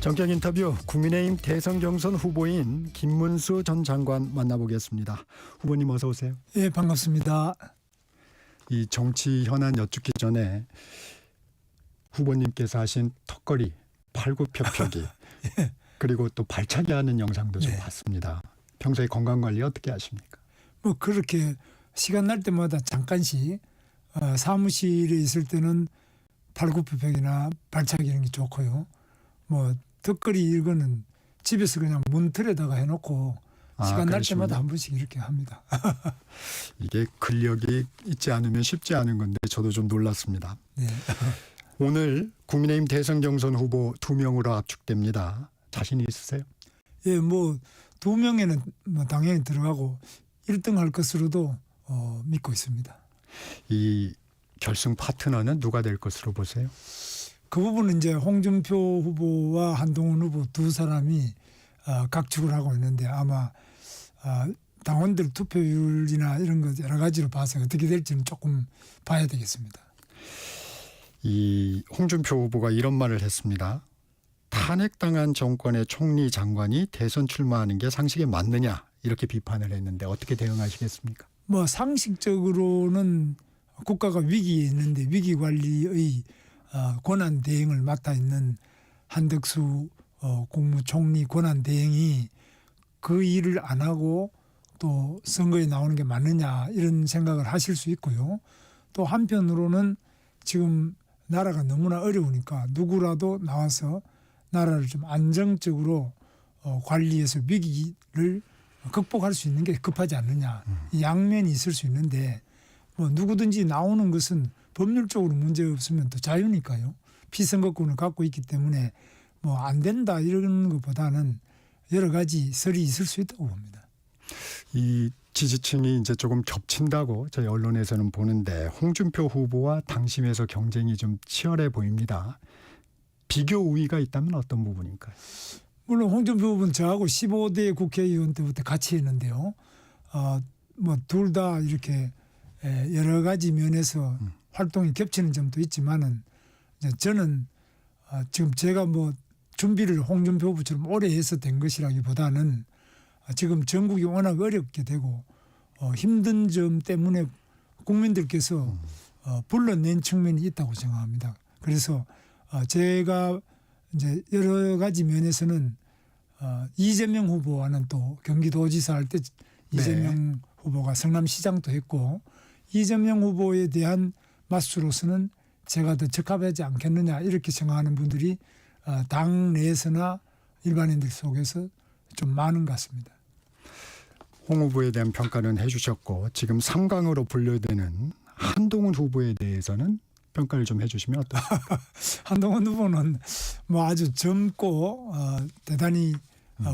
정격 인터뷰 국민의힘 대선 경선 후보인 김문수 전 장관 만나보겠습니다. 후보님 어서 오세요. 예, 반갑습니다. 이 정치 현안 여쭙기 전에 후보님께서 하신 턱걸이, 팔굽혀펴기 예. 그리고 또 발차기 하는 영상도 좀 네. 봤습니다. 평소에 건강관리 어떻게 하십니까? 뭐 그렇게 시간 날 때마다 잠깐씩 사무실에 있을 때는 팔굽혀펴기나 발차기 이런 게 좋고요. 뭐 턱걸이 이거는 집에서 그냥 문틀에다가 해놓고 시간 날 때마다 한 번씩 이렇게 합니다. 이게 근력이 있지 않으면 쉽지 않은 건데 저도 좀 놀랐습니다. 네. 오늘 국민의힘 대선 경선 후보 2명으로 압축됩니다. 자신이 있으세요? 예, 뭐 2명에는 뭐 당연히 들어가고 1등 할 것으로도 믿고 있습니다. 이 결승 파트너는 누가 될 것으로 보세요? 그 부분은 이제 홍준표 후보와 한동훈 후보 두 사람이 각축을 하고 있는데 아마 당원들 투표율이나 이런 것 여러 가지로 봐서 어떻게 될지는 조금 봐야 되겠습니다. 이 홍준표 후보가 이런 말을 했습니다. 탄핵당한 정권의 총리 장관이 대선 출마하는 게 상식에 맞느냐 이렇게 비판을 했는데 어떻게 대응하시겠습니까? 뭐 상식적으로는 국가가 위기에 있는데 위기 관리의 권한 대행을 맡아 있는 한덕수 국무총리 권한 대행이 그 일을 안 하고 또 선거에 나오는 게 맞느냐 이런 생각을 하실 수 있고요. 또 한편으로는 지금 나라가 너무나 어려우니까 누구라도 나와서 나라를 좀 안정적으로 관리해서 위기를 극복할 수 있는 게 급하지 않느냐. 이 양면이 있을 수 있는데 뭐 누구든지 나오는 것은 법률적으로 문제 없으면 또 자유니까요. 피선거권을 갖고 있기 때문에 뭐 안 된다 이런 것보다는 여러 가지 설이 있을 수 있다고 봅니다. 이 지지층이 이제 조금 겹친다고 저희 언론에서는 보는데 홍준표 후보와 당심에서 경쟁이 좀 치열해 보입니다. 비교 우위가 있다면 어떤 부분인가요? 물론 홍준표 후보는 저하고 15대 국회의원 때부터 같이 했는데요. 뭐 둘 다 이렇게 여러 가지 면에서 활동이 겹치는 점도 있지만은 저는 지금 제가 뭐 준비를 홍준표 후보처럼 오래 해서 된 것이라기보다는 지금 전국이 워낙 어렵게 되고 힘든 점 때문에 국민들께서 불러낸 측면이 있다고 생각합니다. 그래서 제가 이제 여러 가지 면에서는 이재명 후보와는 또 경기도지사 할 때 이재명 후보가 성남시장도 했고 이재명 후보에 대한 맛수로서는 제가 더 적합하지 않겠느냐 이렇게 생각하는 분들이 당 내에서나 일반인들 속에서 좀 많은 것 같습니다. 홍 후보에 대한 평가는 해주셨고 지금 3강으로 분류되는 한동훈 후보에 대해서는 평가를 좀 해주시면 어떨까요? 한동훈 후보는 뭐 아주 젊고 대단히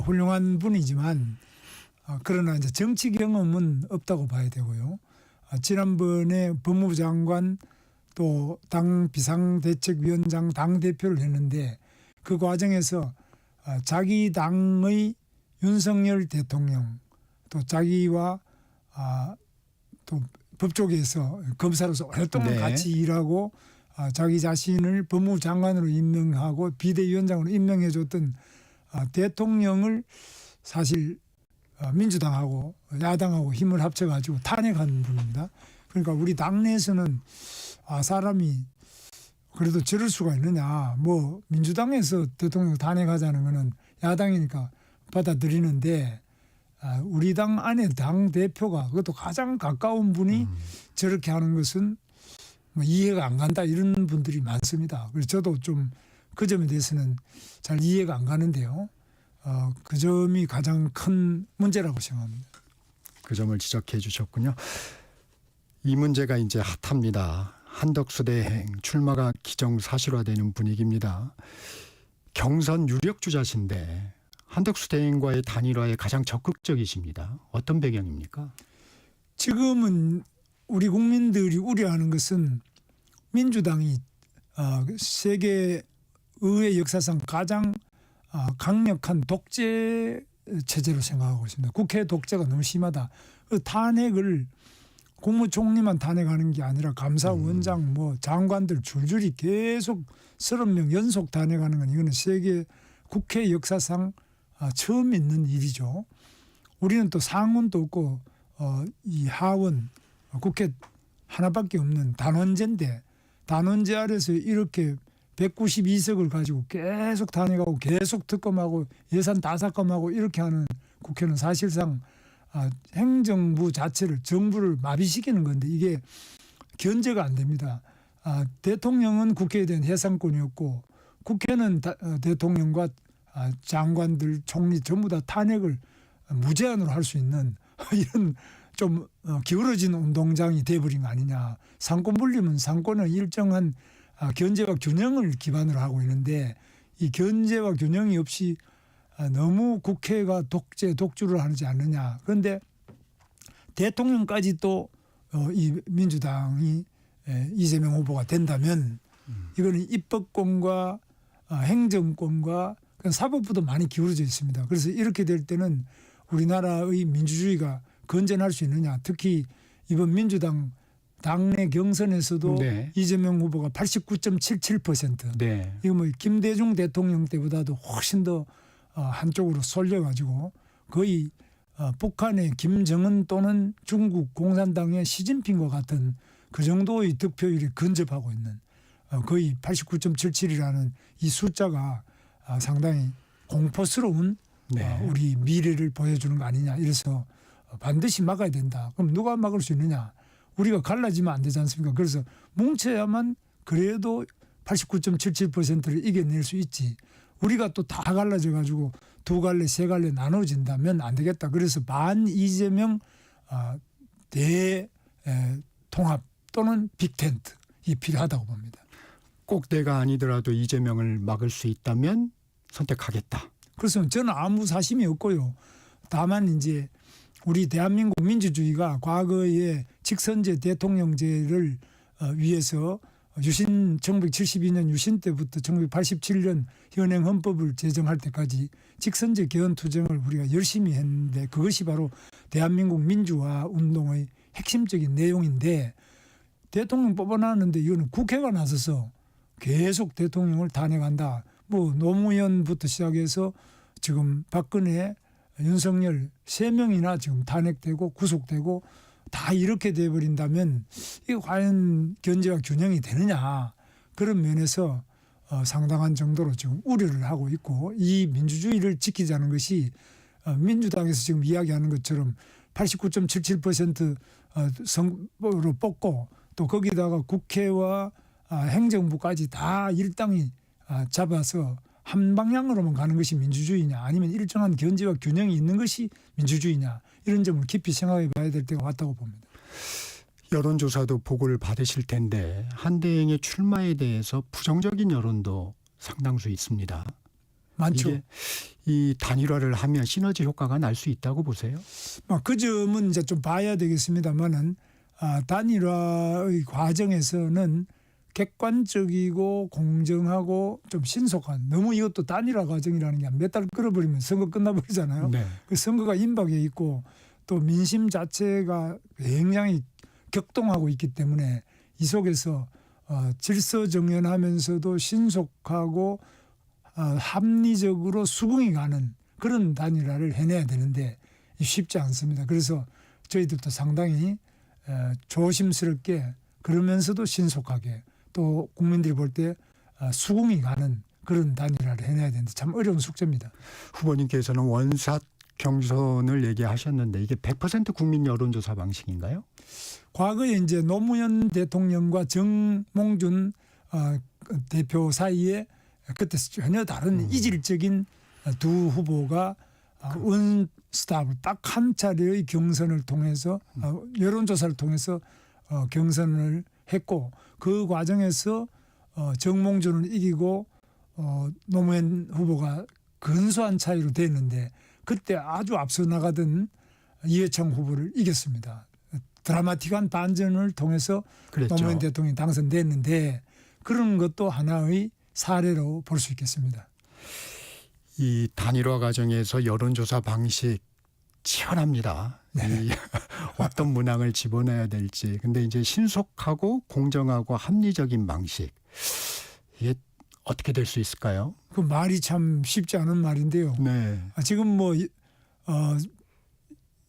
훌륭한 분이지만 그러나 이제 정치 경험은 없다고 봐야 되고요. 지난번에 법무부 장관 또 당 비상대책위원장 당 대표를 했는데 그 과정에서 자기 당의 윤석열 대통령 또 자기와 또 법조계에서 검사로서 오랫동안 같이 일하고 자기 자신을 법무부 장관으로 임명하고 비대위원장으로 임명해줬던 대통령을 사실 민주당하고 야당하고 힘을 합쳐가지고 탄핵한 분입니다. 그러니까 우리 당내에서는 사람이 그래도 저럴 수가 있느냐. 뭐 민주당에서 대통령 탄핵하자는 거는 야당이니까 받아들이는데 우리 당 안에 당 대표가 그것도 가장 가까운 분이 저렇게 하는 것은 뭐 이해가 안 간다 이런 분들이 많습니다. 그래서 저도 좀 그 점에 대해서는 잘 이해가 안 가는데요. 그 점이 가장 큰 문제라고 생각합니다. 그 점을 지적해 주셨군요. 이 문제가 이제 핫합니다. 한덕수 대행 출마가 기정사실화되는 분위기입니다. 경선 유력 주자신데 한덕수 대행과의 단일화에 가장 적극적이십니다. 어떤 배경입니까? 지금은 우리 국민들이 우려하는 것은 민주당이 세계 의회 역사상 가장 강력한 독재 체제로 생각하고 있습니다. 국회 독재가 너무 심하다. 탄핵을 국무총리만 탄핵하는 게 아니라 감사원장 뭐 장관들 줄줄이 계속 30명 연속 탄핵하는 건 이거는 세계 국회 역사상 처음 있는 일이죠. 우리는 또 상원도 없고 이 하원 국회 하나밖에 없는 단원제인데 단원제 아래서 이렇게 192석을 가지고 계속 탄핵하고 계속 특검하고 예산 다 삭감하고 이렇게 하는 국회는 사실상 행정부 자체를 정부를 마비시키는 건데 이게 견제가 안 됩니다. 대통령은 국회에 대한 해상권이었고 국회는 대통령과 장관들 총리 전부 다 탄핵을 무제한으로 할 수 있는 이런 좀 기울어진 운동장이 돼버린 거 아니냐. 상권 분리면 상권은 일정한 견제와 균형을 기반으로 하고 있는데 이 견제와 균형이 없이 너무 국회가 독주를 하지 않느냐. 그런데 대통령까지 또 이 민주당이 이재명 후보가 된다면 이거는 입법권과 행정권과 사법부도 많이 기울어져 있습니다. 그래서 이렇게 될 때는 우리나라의 민주주의가 건전할 수 있느냐. 특히 이번 민주당 당내 경선에서도 네. 이재명 후보가 89.77%. 네. 이거 뭐 김대중 대통령 때보다도 훨씬 더 한쪽으로 쏠려가지고 거의 북한의 김정은 또는 중국 공산당의 시진핑과 같은 그 정도의 득표율이 근접하고 있는 거의 89.77이라는 이 숫자가 상당히 공포스러운 네. 우리 미래를 보여주는 거 아니냐. 이래서 반드시 막아야 된다. 그럼 누가 막을 수 있느냐. 우리가 갈라지면 안 되지 않습니까? 그래서 뭉쳐야만 그래도 89.77%를 이겨낼 수 있지. 우리가 또 다 갈라져 가지고 두 갈래 세 갈래 나눠진다면 안 되겠다. 그래서 반 이재명 대통합 또는 빅텐트 이 필요하다고 봅니다. 꼭 내가 아니더라도 이재명을 막을 수 있다면 선택하겠다. 그래서 저는 아무 사심이 없고요. 다만 이제 우리 대한민국 민주주의가 과거에 직선제 대통령제를 위해서 1972년 유신 때부터 1987년 현행 헌법을 제정할 때까지 직선제 개헌 투쟁을 우리가 열심히 했는데 그것이 바로 대한민국 민주화 운동의 핵심적인 내용인데 대통령 뽑아놨는데 이거는 국회가 나서서 계속 대통령을 탄핵한다. 뭐 노무현부터 시작해서 지금 박근혜, 윤석열 3명이나 지금 탄핵되고 구속되고 다 이렇게 돼버린다면 이게 과연 견제와 균형이 되느냐. 그런 면에서 상당한 정도로 지금 우려를 하고 있고 이 민주주의를 지키자는 것이 민주당에서 지금 이야기하는 것처럼 89.77% 선거로 뽑고 또 거기다가 국회와 행정부까지 다 일당이 잡아서 한 방향으로만 가는 것이 민주주의냐 아니면 일정한 견제와 균형이 있는 것이 민주주의냐 이런 점을 깊이 생각해 봐야 될 때가 왔다고 봅니다. 여론조사도 보고를 받으실 텐데 한대행의 출마에 대해서 부정적인 여론도 상당수 있습니다. 많죠. 이게 이 단일화를 하면 시너지 효과가 날 수 있다고 보세요? 그 점은 이제 좀 봐야 되겠습니다만은 단일화의 과정에서는 객관적이고 공정하고 좀 신속한 너무 이것도 단일화 과정이라는 게 몇 달 끌어버리면 선거 끝나버리잖아요. 네. 그 선거가 임박해 있고 또 민심 자체가 굉장히 격동하고 있기 때문에 이 속에서 질서정연하면서도 신속하고 합리적으로 수긍이 가는 그런 단일화를 해내야 되는데 쉽지 않습니다. 그래서 저희들도 상당히 조심스럽게 그러면서도 신속하게 또 국민들이 볼 때 수긍이 가는 그런 단일화를 해내야 되는데 참 어려운 숙제입니다. 후보님께서는 원샷 경선을 얘기하셨는데 이게 100% 국민 여론조사 방식인가요? 과거에 이제 노무현 대통령과 정몽준 대표 사이에 그때 전혀 다른 이질적인 두 후보가 원스톱 딱 한 차례의 경선을 통해서 여론조사를 통해서 경선을 했고 그 과정에서 정몽준을 이기고 노무현 후보가 근소한 차이로 됐는데 그때 아주 앞서 나가던 이회창 후보를 이겼습니다. 드라마틱한 반전을 통해서 그랬죠. 노무현 대통령이 당선됐는데 그런 것도 하나의 사례로 볼 수 있겠습니다. 이 단일화 과정에서 여론조사 방식 치열합니다. 네. 이 어떤 문항을 집어넣어야 될지. 근데 이제 신속하고 공정하고 합리적인 방식. 이게 어떻게 될 수 있을까요? 그 말이 참 쉽지 않은 말인데요. 네. 지금 뭐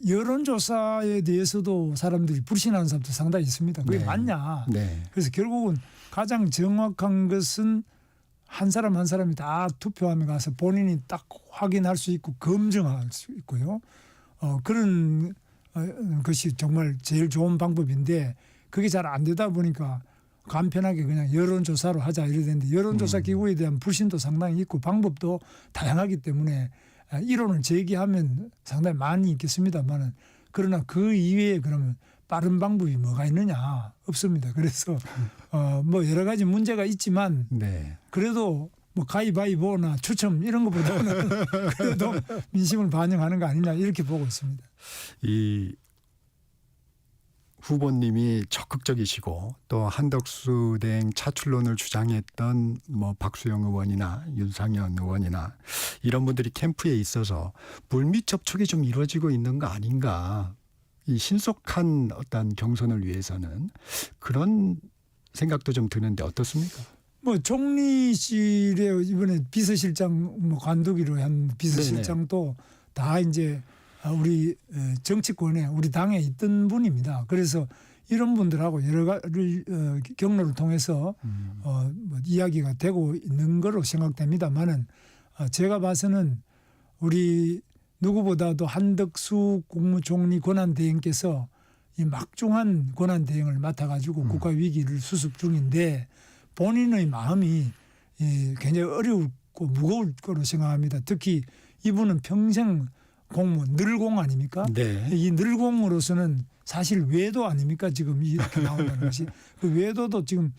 여론조사에 대해서도 사람들이 불신하는 사람도 상당히 있습니다. 그게 네. 맞냐? 네. 그래서 결국은 가장 정확한 것은 한 사람 한 사람이 다 투표함에 가서 본인이 딱 확인할 수 있고 검증할 수 있고요. 그런 것이 정말 제일 좋은 방법인데 그게 잘 안 되다 보니까 간편하게 그냥 여론조사로 하자 이래 되는데 여론조사 기구에 대한 불신도 상당히 있고 방법도 다양하기 때문에 이론을 제기하면 상당히 많이 있겠습니다만은 그러나 그 이외에 그러면 빠른 방법이 뭐가 있느냐 없습니다. 그래서 뭐 여러 가지 문제가 있지만 네. 그래도 뭐 가위바위보나 추첨 이런 것보다는 그래도 민심을 반영하는 거 아니냐 이렇게 보고 있습니다. 이 후보님이 적극적이시고 또 한덕수 대행 차출론을 주장했던 뭐 박수영 의원이나 윤상현 의원이나 이런 분들이 캠프에 있어서 물밑 접촉이 좀 이루어지고 있는 거 아닌가. 이 신속한 어떤 경선을 위해서는 그런 생각도 좀 드는데 어떻습니까? 뭐 총리실에 이번에 비서실장 뭐 관두기로 한 비서실장도 다 이제 우리 정치권에 우리 당에 있던 분입니다. 그래서 이런 분들하고 여러 가지 경로를 통해서 뭐 이야기가 되고 있는 거로 생각됩니다만은 제가 봐서는 우리 누구보다도 한덕수 국무총리 권한대행께서 이 막중한 권한대행을 맡아가지고 국가 위기를 수습 중인데 본인의 마음이 굉장히 어렵고 무거울 거로 생각합니다. 특히 이분은 평생 공무원 늘공 아닙니까? 네. 이 늘공으로서는 사실 외도 아닙니까? 지금 이렇게 나온다는 것이 그 외도도 지금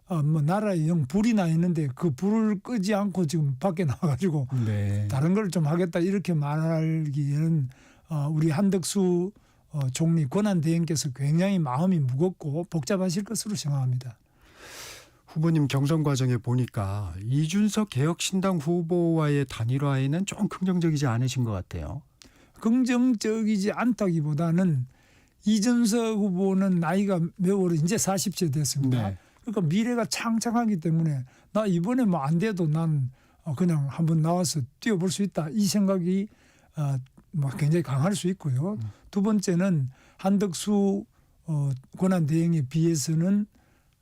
뭐 나라에 영 불이 나 있는데 그 불을 끄지 않고 지금 밖에 나와가지고 네. 다른 걸 좀 하겠다 이렇게 말하기에는 우리 한덕수 총리 권한대행께서 굉장히 마음이 무겁고 복잡하실 것으로 생각합니다. 후보님 경선 과정에 보니까 이준석 개혁신당 후보와의 단일화에는 좀 긍정적이지 않으신 것 같아요. 긍정적이지 않다기보다는 이준석 후보는 나이가 매우 이제 40세 됐습니다. 네. 그러니까 미래가 창창하기 때문에 나 이번에 뭐 안 돼도 난 그냥 한번 나와서 뛰어볼 수 있다. 이 생각이 뭐 굉장히 강할 수 있고요. 두 번째는 한덕수 권한대행에 비해서는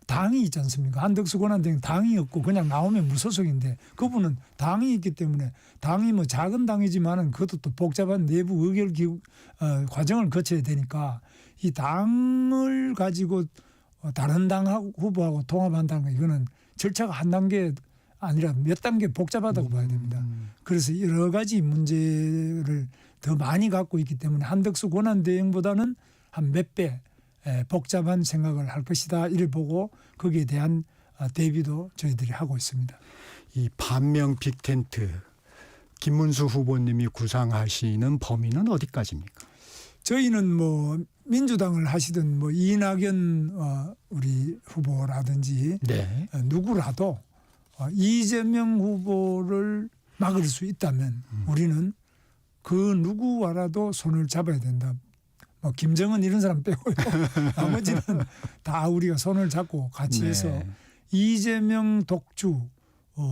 당이 있지 않습니까? 한덕수 권한대행 당이 없고 그냥 나오면 무소속인데 그분은 당이 있기 때문에 당이 뭐 작은 당이지만은 그것도 또 복잡한 내부 의결 과정을 거쳐야 되니까 이 당을 가지고 다른 당 후보하고 통합한다는 거 이거는 절차가 한 단계 아니라 몇 단계 복잡하다고 봐야 됩니다. 그래서 여러 가지 문제를 더 많이 갖고 있기 때문에 한덕수 권한대행보다는 한 몇 배 복잡한 생각을 할 것이다. 이를 보고 거기에 대한 대비도 저희들이 하고 있습니다. 이 반명 빅텐트 김문수 후보님이 구상하시는 범위는 어디까지입니까? 저희는 뭐 민주당을 하시든 뭐 이낙연 우리 후보라든지 네. 누구라도 이재명 후보를 막을 수 있다면 우리는 그 누구와라도 손을 잡아야 된다. 뭐 김정은 이런 사람 빼고요. 나머지는 다 우리가 손을 잡고 같이 해서 네. 이재명 독주,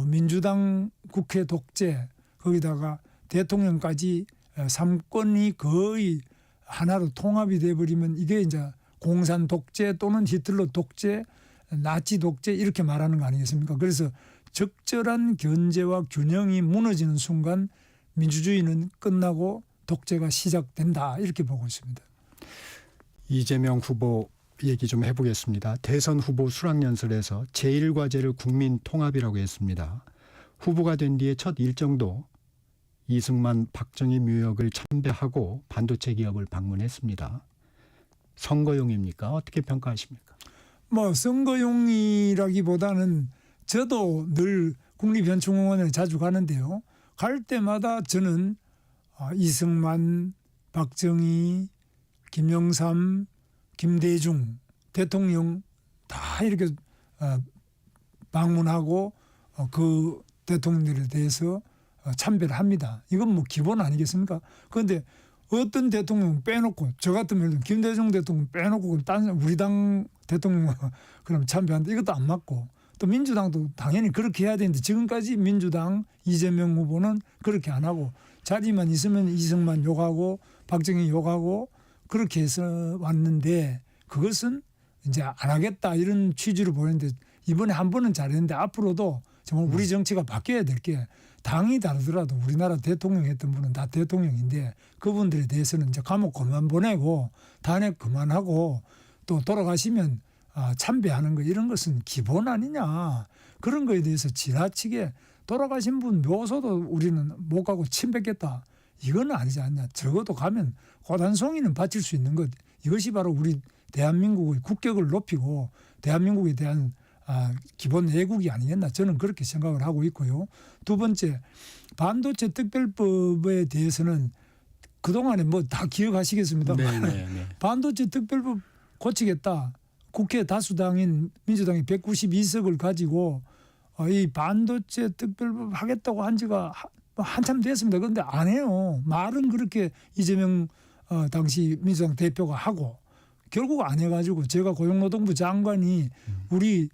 민주당 국회 독재 거기다가 대통령까지 3권이 거의 하나로 통합이 돼버리면 이게 이제 공산 독재 또는 히틀러 독재, 나치 독재 이렇게 말하는 거 아니겠습니까? 그래서 적절한 견제와 균형이 무너지는 순간 민주주의는 끝나고 독재가 시작된다 이렇게 보고 있습니다. 이재명 후보 얘기 좀 해보겠습니다. 대선 후보 수락연설에서 제1과제를 국민 통합이라고 했습니다. 후보가 된 뒤에 첫 일정도 이승만 박정희 묘역을 참배하고 반도체 기업을 방문했습니다. 선거용입니까? 어떻게 평가하십니까? 뭐 선거용이라기보다는 저도 늘 국립현충공원에 자주 가는데요. 갈 때마다 저는 이승만, 박정희, 김영삼, 김대중 대통령 다 이렇게 방문하고 그 대통령들에 대해서 참배를 합니다. 이건 뭐 기본 아니겠습니까? 그런데 어떤 대통령 빼놓고 저 같으면 김대중 대통령 빼놓고 딴 우리 당 대통령 그럼 참배한다. 이것도 안 맞고 또 민주당도 당연히 그렇게 해야 되는데 지금까지 민주당 이재명 후보는 그렇게 안 하고 자리만 있으면 이승만 욕하고 박정희 욕하고 그렇게 해서 왔는데 그것은 이제 안 하겠다 이런 취지로 보이는데 이번에 한 번은 잘했는데 앞으로도 정말 우리 정치가 바뀌어야 될 게 당이 다르더라도 우리나라 대통령 했던 분은 다 대통령인데 그분들에 대해서는 이제 감옥 그만 보내고 탄핵 그만하고 또 돌아가시면 참배하는 거 이런 것은 기본 아니냐. 그런 거에 대해서 지나치게 돌아가신 분 묘소도 우리는 못 가고 침 뱉겠다. 이건 아니지 않냐. 적어도 가면 고단송이는 바칠 수 있는 것. 이것이 바로 우리 대한민국의 국격을 높이고 대한민국에 대한 기본 애국이 아니겠나. 저는 그렇게 생각을 하고 있고요. 두 번째, 반도체 특별법에 대해서는 그동안에 뭐 다 기억하시겠습니다만 네. 반도체 특별법 고치겠다. 국회 다수당인 민주당이 192석을 가지고 이 반도체 특별법 하겠다고 한 지가 한참 됐습니다. 그런데 안 해요. 말은 그렇게 이재명 당시 민주당 대표가 하고 결국 안 해가지고 제가 고용노동부 장관이 우리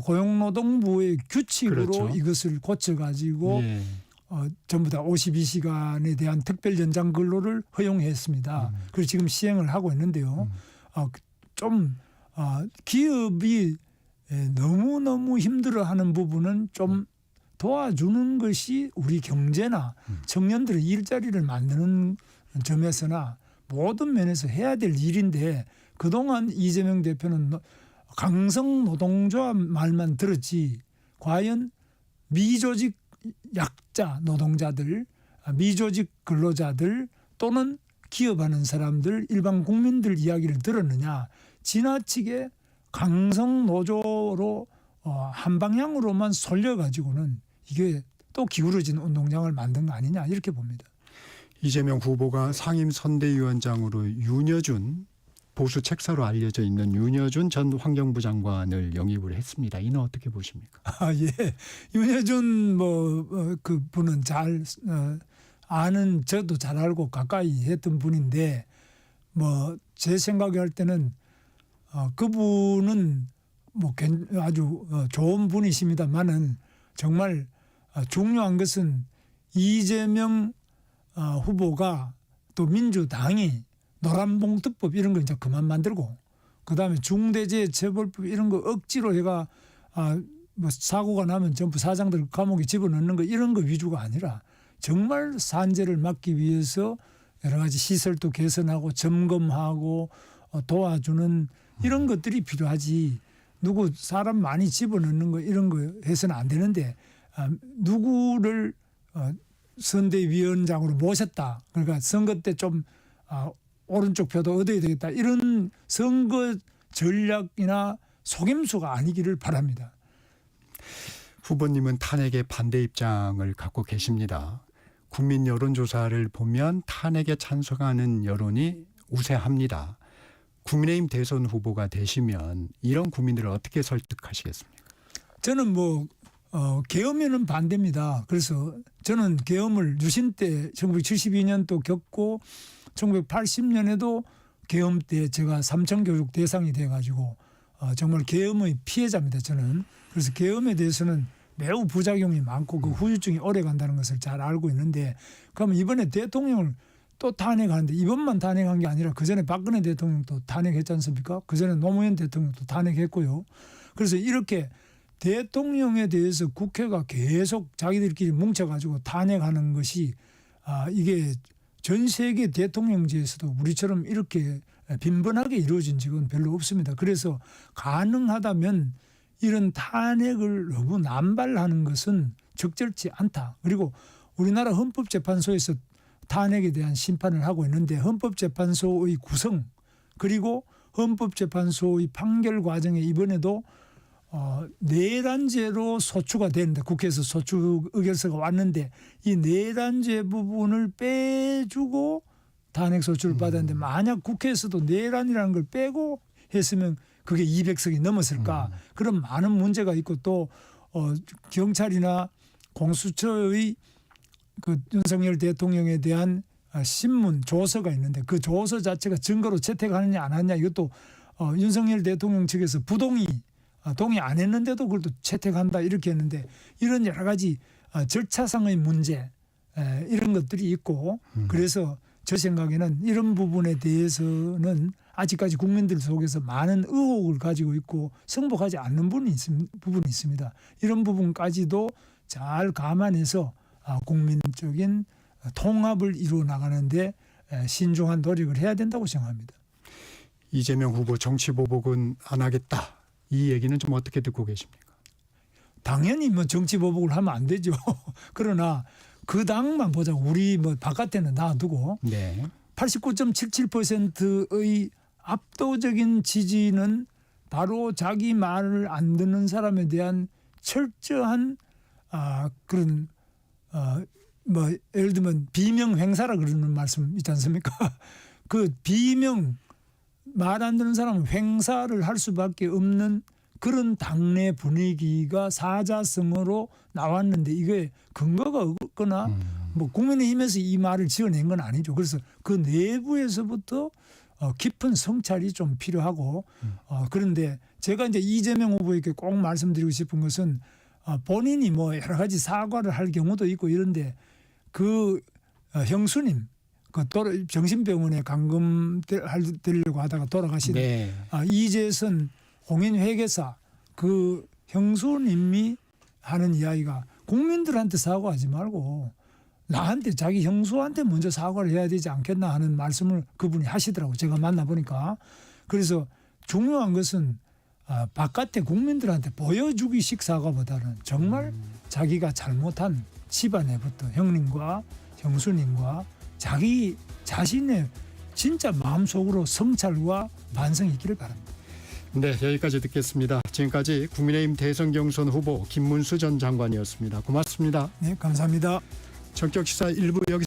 고용노동부의 규칙으로 그렇죠. 이것을 고쳐가지고 예. 전부 다 52시간에 대한 특별 연장 근로를 허용했습니다. 그래서 지금 시행을 하고 있는데요. 좀 기업이 너무너무 힘들어하는 부분은 좀 도와주는 것이 우리 경제나 청년들의 일자리를 만드는 점에서나 모든 면에서 해야 될 일인데 그동안 이재명 대표는 강성 노동조합 말만 들었지 과연 미조직 약자 노동자들, 미조직 근로자들 또는 기업하는 사람들, 일반 국민들 이야기를 들었느냐. 지나치게 강성 노조로 한 방향으로만 쏠려가지고는 이게 또 기울어진 운동장을 만든 거 아니냐 이렇게 봅니다. 이재명 후보가 상임선대위원장으로 윤여준 보수 책사로 알려져 있는 윤여준 전 환경부 장관을 영입을 했습니다. 이는 어떻게 보십니까? 예, 윤여준 그 분은 잘 아는 저도 잘 알고 가까이 했던 분인데 제 생각에 할 때는 그분은 아주 좋은 분이십니다만은 정말 중요한 것은 이재명 후보가 또 민주당이 노란봉투법 이런 거 이제 그만 만들고 그다음에 중대재해처벌법 이런 거 억지로 해가 사고가 나면 전부 사장들 감옥에 집어넣는 거 이런 거 위주가 아니라 정말 산재를 막기 위해서 여러 가지 시설도 개선하고 점검하고 도와주는 이런 것들이 필요하지. 누구 사람 많이 집어넣는 거 이런 거 해서는 안 되는데 누구를 선대위원장으로 모셨다. 그러니까 선거 때 좀 오른쪽 표도 얻어야 되겠다. 이런 선거 전략이나 속임수가 아니기를 바랍니다. 후보님은 탄핵에 반대 입장을 갖고 계십니다. 국민 여론조사를 보면 탄핵에 찬성하는 여론이 우세합니다. 국민의힘 대선 후보가 되시면 이런 국민들을 어떻게 설득하시겠습니까? 저는 계엄에는 반대입니다. 그래서 저는 계엄을 유신 때 1972년도 겪고 1980년에도 계엄 때 제가 삼청교육 대상이 돼가지고 정말 계엄의 피해자입니다. 저는. 그래서 계엄에 대해서는 매우 부작용이 많고 그 후유증이 오래 간다는 것을 잘 알고 있는데 그러면 이번에 대통령을 또 탄핵하는데 이번만 탄핵한 게 아니라 그전에 박근혜 대통령도 탄핵했지 않습니까? 그전에 노무현 대통령도 탄핵했고요. 그래서 이렇게 대통령에 대해서 국회가 계속 자기들끼리 뭉쳐가지고 탄핵하는 것이 이게 전 세계 대통령제에서도 우리처럼 이렇게 빈번하게 이루어진 적은 별로 없습니다. 그래서 가능하다면 이런 탄핵을 너무 남발하는 것은 적절치 않다. 그리고 우리나라 헌법재판소에서 탄핵에 대한 심판을 하고 있는데 헌법재판소의 구성 그리고 헌법재판소의 판결 과정에 이번에도 내란죄로 소추가 되는데 국회에서 소추 의결서가 왔는데 이 내란죄 부분을 빼주고 탄핵 소추를 받았는데 만약 국회에서도 내란이라는 걸 빼고 했으면 그게 200석이 넘었을까. 그런 많은 문제가 있고 또 경찰이나 공수처의 그 윤석열 대통령에 대한 신문 조서가 있는데 그 조서 자체가 증거로 채택하느냐 안 하느냐 이것도 윤석열 대통령 측에서 부동의 동의 안 했는데도 그걸 또 채택한다 이렇게 했는데 이런 여러 가지 절차상의 문제 이런 것들이 있고 그래서 저 생각에는 이런 부분에 대해서는 아직까지 국민들 속에서 많은 의혹을 가지고 있고 승복하지 않는 부분이 있습니다. 이런 부분까지도 잘 감안해서 국민적인 통합을 이루어 나가는데 신중한 노력을 해야 된다고 생각합니다. 이재명 후보 정치 보복은 안 하겠다. 이 얘기는 좀 어떻게 듣고 계십니까? 당연히 뭐 정치 보복을 하면 안 되죠. 그러나 그 당만 보자. 우리 뭐 바깥에는 놔두고 네. 89.77%의 압도적인 지지는 바로 자기 말을 안 듣는 사람에 대한 철저한 그런 뭐 예를 들면 비명 횡사라 그러는 말씀 있지 않습니까? 그 비명 말 안 듣는 사람은 횡사를 할 수밖에 없는 그런 당내 분위기가 사자성어로 나왔는데 이게 근거가 없거나 뭐 국민의힘에서 이 말을 지어낸 건 아니죠. 그래서 그 내부에서부터 깊은 성찰이 좀 필요하고 그런데 제가 이제 이재명 후보에게 꼭 말씀드리고 싶은 것은 본인이 뭐 여러 가지 사과를 할 경우도 있고 이런데 그 형수님 그 정신병원에 감금되려고 하다가 돌아가신 네. 이재선 홍인회계사 그 형수님이 하는 이야기가 국민들한테 사과하지 말고 나한테 자기 형수한테 먼저 사과를 해야 되지 않겠나 하는 말씀을 그분이 하시더라고요. 제가 만나보니까. 그래서 중요한 것은 바깥에 국민들한테 보여주기식 사과보다는 정말 자기가 잘못한 집안에부터 형님과 형수님과 자기 자신의 진짜 마음속으로 성찰과 반성이 있기를 바랍니다. 네, 여기까지 듣겠습니다. 지금까지 국민의힘 대선 경선 후보 김문수 전 장관이었습니다. 고맙습니다. 네, 감사합니다. 전격시사 1부 여기